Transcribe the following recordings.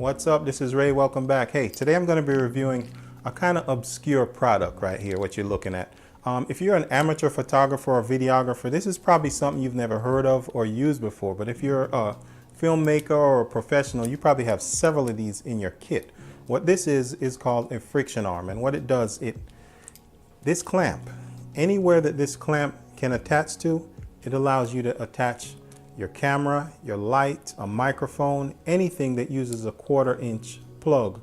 What's up? This is Ray. Welcome back. Hey, today I'm going to be reviewing a kind of obscure product right here, what you're looking at. If you're an amateur photographer or videographer, this is probably something you've never heard of or used before. But if you're a filmmaker or a professional, you probably have several of these in your kit. What this is called a friction arm. And what it does, this clamp, anywhere that this clamp can attach to, it allows you to attach your camera, your light, a microphone, anything that uses a 1/4 inch plug,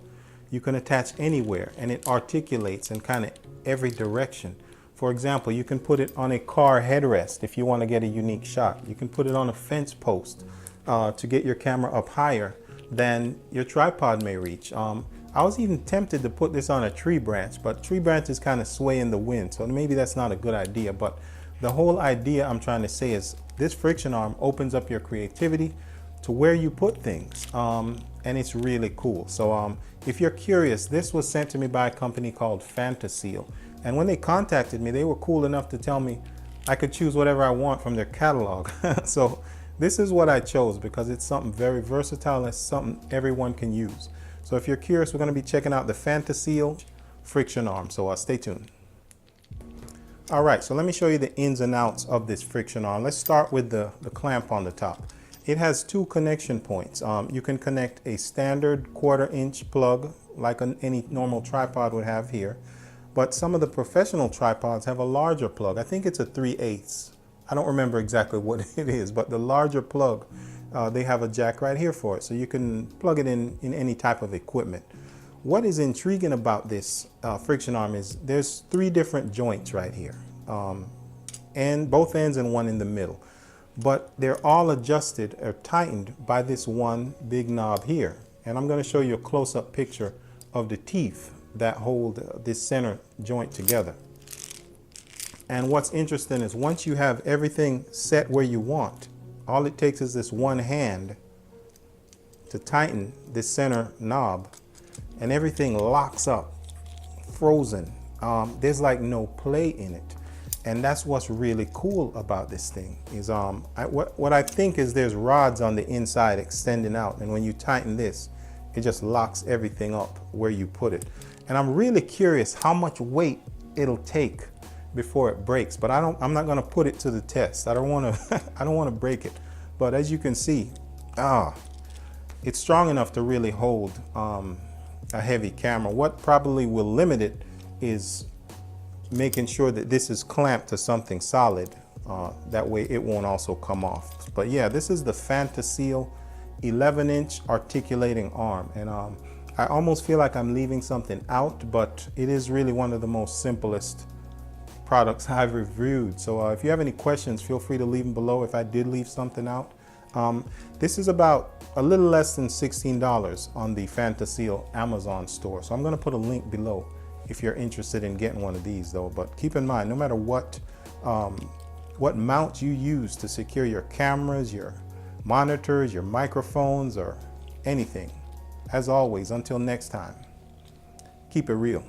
you can attach anywhere, and it articulates in kind of every direction. For example, you can put it on a car headrest if you want to get a unique shot. You can put it on a fence post to get your camera up higher than your tripod may reach. I was even tempted to put this on a tree branch, but tree branches kind of sway in the wind, so maybe that's not a good idea. But the whole idea I'm trying to say is this friction arm opens up your creativity to where you put things, and it's really cool. So if you're curious, this was sent to me by a company called Fantaseal, and when they contacted me, they were cool enough to tell me I could choose whatever I want from their catalog. So this is what I chose because it's something very versatile. It's something everyone can use. So if you're curious, we're going to be checking out the Fantaseal friction arm, so stay tuned. All right, so let me show you the ins and outs of this friction arm. Let's start with the clamp on the top. It has 2 connection points. You can connect a standard 1/4 inch plug like any normal tripod would have here, but some of the professional tripods have a larger plug. I think it's a 3/8. I don't remember exactly what it is, but the larger plug, they have a jack right here for it, so you can plug it in any type of equipment. What is intriguing about this friction arm is there's 3 different joints right here, and both ends and one in the middle, but they're all adjusted or tightened by this one big knob here. And I'm going to show you a close-up picture of the teeth that hold this center joint together. And what's interesting is once you have everything set where you want, all it takes is this one hand to tighten this center knob, and everything locks up, frozen. There's like no play in it, and that's what's really cool about this thing. Is what I think is there's rods on the inside extending out, and when you tighten this, it just locks everything up where you put it. And I'm really curious how much weight it'll take before it breaks, but I'm not going to put it to the test. I don't want to I don't want to break it. But as you can see, it's strong enough to really hold a heavy camera. What probably will limit it is making sure that this is clamped to something solid. That way it won't also come off. But yeah, this is the Fantaseal 11-inch articulating arm. And I almost feel like I'm leaving something out, but it is really one of the most simplest products I've reviewed. So if you have any questions, feel free to leave them below if I did leave something out. This is about a little less than $16 on the Fantaseal Amazon store. So I'm going to put a link below if you're interested in getting one of these though. But keep in mind, no matter what mount you use to secure your cameras, your monitors, your microphones, or anything, as always, until next time, keep it real.